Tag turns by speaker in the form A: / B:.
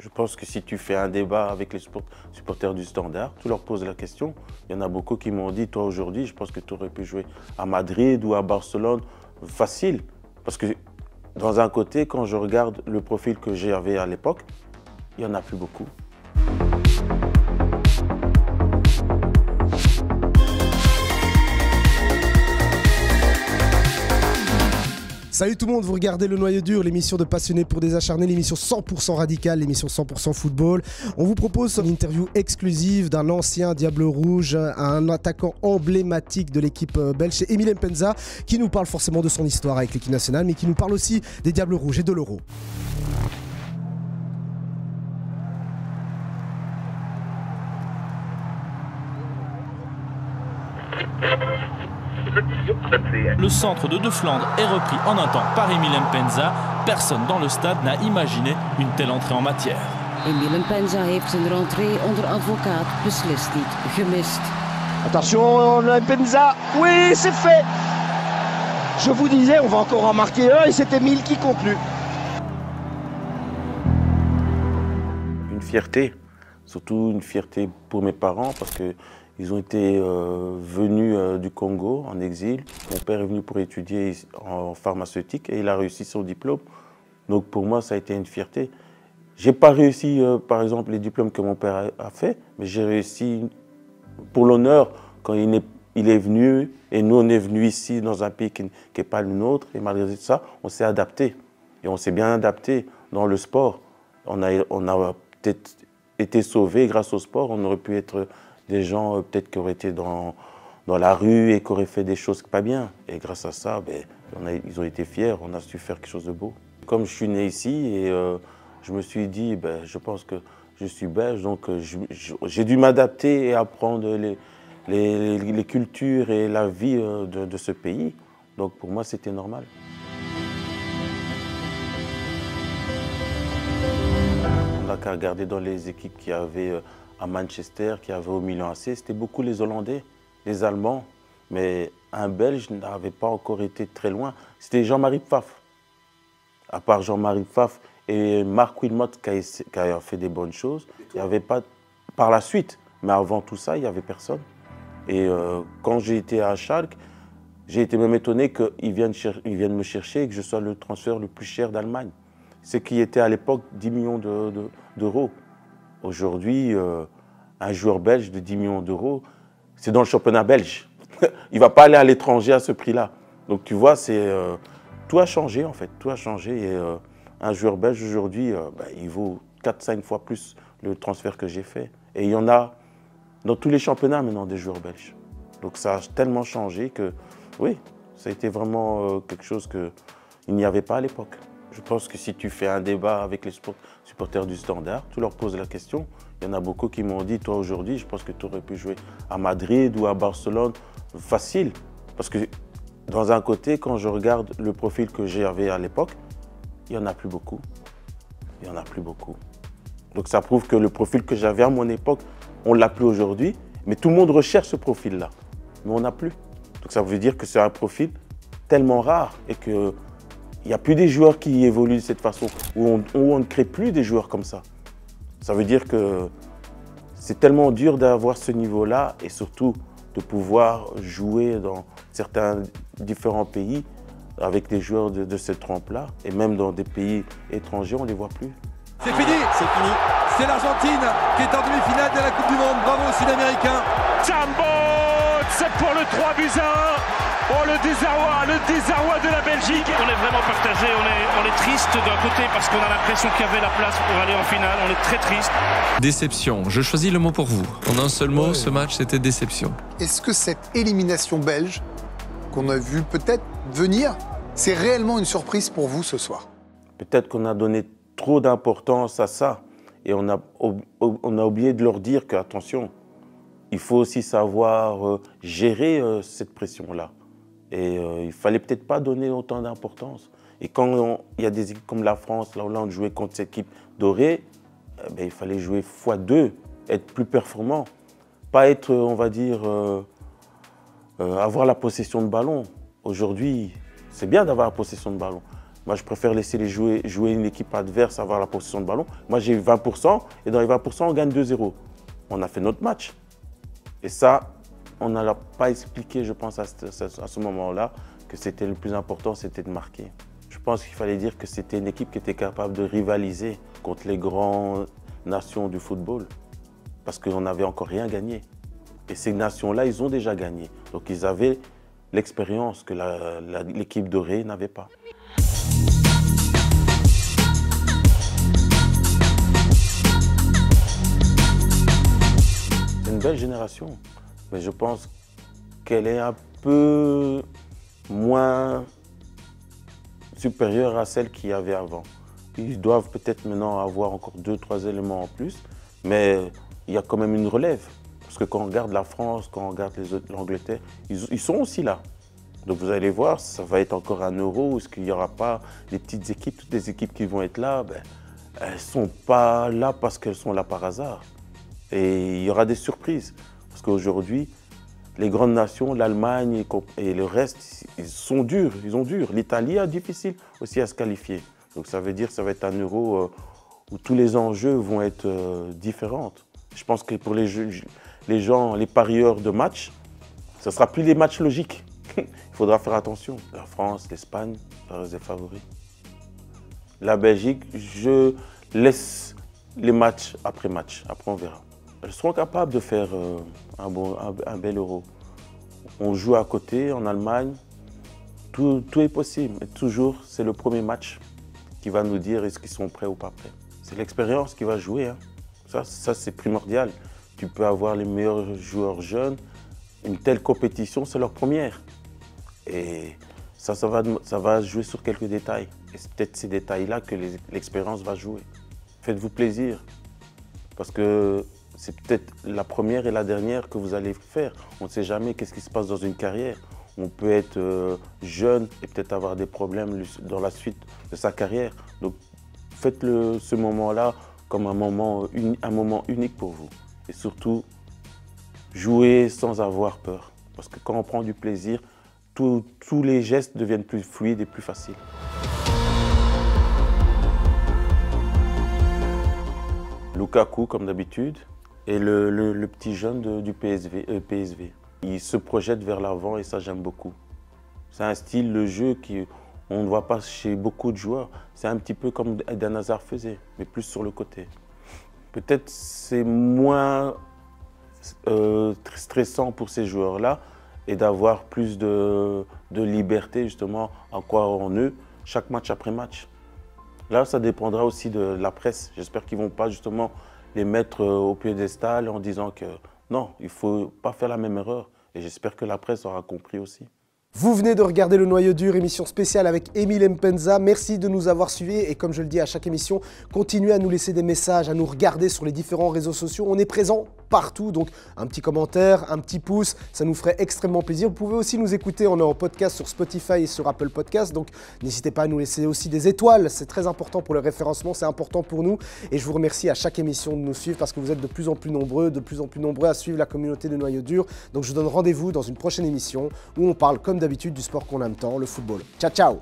A: Je pense que si tu fais un débat avec les supporters du Standard, tu leur poses la question. Il y en a beaucoup qui m'ont dit, toi aujourd'hui, je pense que tu aurais pu jouer à Madrid ou à Barcelone. Facile. Parce que dans un côté, quand je regarde le profil que j'avais à l'époque, il n'y en a plus beaucoup.
B: Salut tout le monde, vous regardez Le Noyau Dur, l'émission de passionnés pour des acharnés, l'émission 100% radicale, l'émission 100% football. On vous propose une interview exclusive d'un ancien Diable Rouge, un attaquant emblématique de l'équipe belge, c'est Emile Mpenza, qui nous parle forcément de son histoire avec l'équipe nationale, mais qui nous parle aussi des Diables Rouges et de l'Euro.
C: Le centre de Flandre est repris en un temps par Emile Mpenza. Personne dans le stade n'a imaginé une telle entrée en matière.
D: Emile Mpenza heeft zijn rentrée onder advocaat beslist niet gemist.
E: Attention, Mpenza, oui, c'est fait. Je vous disais, on va encore en marquer un et c'est Emile qui conclut.
A: Une fierté, surtout une fierté pour mes parents parce que ils ont été venus du Congo en exil. Mon père est venu pour étudier en pharmaceutique et il a réussi son diplôme. Donc pour moi, ça a été une fierté. Je n'ai pas réussi, par exemple, les diplômes que mon père a fait, mais j'ai réussi pour l'honneur quand il est venu et nous, on est venus ici dans un pays qui n'est pas le nôtre. Et malgré ça, on s'est adapté. Et on s'est bien adapté dans le sport. On a peut-être été sauvés grâce au sport. On aurait pu être des gens peut-être qui auraient été dans la rue et qui auraient fait des choses pas bien. Et grâce à ça, ils ont été fiers, on a su faire quelque chose de beau. Comme je suis né ici et je me suis dit, je pense que je suis belge, donc j'ai dû m'adapter et apprendre les cultures et la vie de ce pays. Donc pour moi, c'était normal. On n'a qu'à regarder dans les équipes qui avaient à Manchester, qui avait au Milan AC, c'était beaucoup les Hollandais, les Allemands, mais un Belge n'avait pas encore été très loin. C'était Jean-Marie Pfaff. À part Jean-Marie Pfaff et Marc Wilmot qui a fait des bonnes choses, il n'y avait pas par la suite, mais avant tout ça, il n'y avait personne. Et quand j'ai été à Schalke, j'ai été même étonné qu'ils viennent me chercher et que je sois le transfert le plus cher d'Allemagne. Ce qui était à l'époque 10 millions d'euros. Aujourd'hui, un joueur belge de 10 millions d'euros, c'est dans le championnat belge. Il ne va pas aller à l'étranger à ce prix-là. Donc tu vois, tout a changé en fait, tout a changé. Et un joueur belge aujourd'hui, il vaut 4-5 fois plus le transfert que j'ai fait. Et il y en a dans tous les championnats maintenant des joueurs belges. Donc ça a tellement changé que, oui, ça a été vraiment quelque chose qu'il n'y avait pas à l'époque. Je pense que si tu fais un débat avec les supporters du Standard, tu leur poses la question. Il y en a beaucoup qui m'ont dit, toi aujourd'hui, je pense que tu aurais pu jouer à Madrid ou à Barcelone. Facile. Parce que dans un côté, quand je regarde le profil que j'avais à l'époque, il n'y en a plus beaucoup. Il n'y en a plus beaucoup. Donc ça prouve que le profil que j'avais à mon époque, on ne l'a plus aujourd'hui. Mais tout le monde recherche ce profil-là. Mais on n'a plus. Donc ça veut dire que c'est un profil tellement rare et que il n'y a plus des joueurs qui évoluent de cette façon, où on ne crée plus des joueurs comme ça. Ça veut dire que c'est tellement dur d'avoir ce niveau-là et surtout de pouvoir jouer dans certains différents pays avec des joueurs de cette trempe-là. Et même dans des pays étrangers, on ne les voit plus.
F: C'est fini. C'est fini. C'est l'Argentine qui est en demi-finale de la Coupe du Monde. Bravo aux Sud-Américains.
G: Jambo, c'est pour le 3-1. Oh, le désarroi de la Belgique.
C: On est vraiment partagé, on est triste d'un côté parce qu'on a l'impression qu'il y avait la place pour aller en finale, on est très triste.
H: Déception, je choisis le mot pour vous. En un seul mot, ce match c'était déception.
I: Est-ce que cette élimination belge qu'on a vu peut-être venir, c'est réellement une surprise pour vous ce soir?
A: Peut-être qu'on a donné trop d'importance à ça et on a oublié de leur dire que, attention, il faut aussi savoir gérer cette pression-là. Et il ne fallait peut-être pas donner autant d'importance. Et quand il y a des équipes comme la France, la Hollande jouait contre cette équipe dorée, il fallait jouer x2, être plus performant. Pas être, on va dire, avoir la possession de ballon. Aujourd'hui, c'est bien d'avoir la possession de ballon. Moi, je préfère laisser les jouer une équipe adverse, avoir la possession de ballon. Moi, j'ai 20%, et dans les 20%, on gagne 2-0. On a fait notre match. Et ça, on ne l'a pas expliqué, je pense, à ce moment-là, que c'était le plus important, c'était de marquer. Je pense qu'il fallait dire que c'était une équipe qui était capable de rivaliser contre les grandes nations du football, parce qu'on n'avait encore rien gagné. Et ces nations-là, ils ont déjà gagné. Donc, ils avaient l'expérience que l'équipe dorée n'avait pas. C'est une belle génération, mais je pense qu'elle est un peu moins supérieure à celle qu'il y avait avant. Ils doivent peut-être maintenant avoir encore 2-3 éléments en plus, mais il y a quand même une relève. Parce que quand on regarde la France, quand on regarde l'Angleterre, ils sont aussi là. Donc vous allez voir, ça va être encore un Euro où il n'y aura pas des petites équipes, toutes les équipes qui vont être là, elles ne sont pas là parce qu'elles sont là par hasard. Et il y aura des surprises. Parce qu'aujourd'hui, les grandes nations, l'Allemagne et le reste, ils sont durs, ils ont dur. L'Italie a difficile aussi à se qualifier. Donc ça veut dire que ça va être un Euro où tous les enjeux vont être différents. Je pense que pour les parieurs de match, ce ne sera plus des matchs logiques. Il faudra faire attention. La France, l'Espagne, ça reste des favoris. La Belgique, je laisse les matchs après match. Après, on verra. Elles seront capables de faire un bel Euro. On joue à côté, en Allemagne. Tout est possible. Mais toujours, c'est le premier match qui va nous dire est-ce qu'ils sont prêts ou pas prêts. C'est l'expérience qui va jouer. Hein. Ça c'est primordial. Tu peux avoir les meilleurs joueurs jeunes. Une telle compétition, c'est leur première. Et ça va jouer sur quelques détails. Et c'est peut-être ces détails-là que l'expérience va jouer. Faites-vous plaisir. Parce que c'est peut-être la première et la dernière que vous allez faire. On ne sait jamais qu'est-ce qui se passe dans une carrière. On peut être jeune et peut-être avoir des problèmes dans la suite de sa carrière. Donc faites ce moment-là comme un moment unique pour vous. Et surtout, jouez sans avoir peur. Parce que quand on prend du plaisir, tous les gestes deviennent plus fluides et plus faciles. Lukaku, comme d'habitude, et le petit jeune du PSV. Il se projette vers l'avant et ça, j'aime beaucoup. C'est un style de jeu qu'on ne voit pas chez beaucoup de joueurs. C'est un petit peu comme Eden Hazard faisait, mais plus sur le côté. Peut-être c'est moins stressant pour ces joueurs-là et d'avoir plus de liberté justement à croire en eux chaque match après match. Là, ça dépendra aussi de la presse. J'espère qu'ils ne vont pas justement les mettre au piédestal en disant que non, il ne faut pas faire la même erreur. Et j'espère que la presse aura compris aussi.
B: Vous venez de regarder Le Noyau Dur, émission spéciale avec Émile Mpenza. Merci de nous avoir suivis et comme je le dis à chaque émission, continuez à nous laisser des messages, à nous regarder sur les différents réseaux sociaux. On est présent partout, donc un petit commentaire, un petit pouce, ça nous ferait extrêmement plaisir. Vous pouvez aussi nous écouter, on est en podcast sur Spotify et sur Apple Podcast, donc n'hésitez pas à nous laisser aussi des étoiles, c'est très important pour le référencement, c'est important pour nous. Et je vous remercie à chaque émission de nous suivre parce que vous êtes de plus en plus nombreux à suivre la communauté de Noyau Dur. Donc je vous donne rendez-vous dans une prochaine émission où on parle comme d'habitude du sport qu'on aime tant, le football. Ciao, ciao!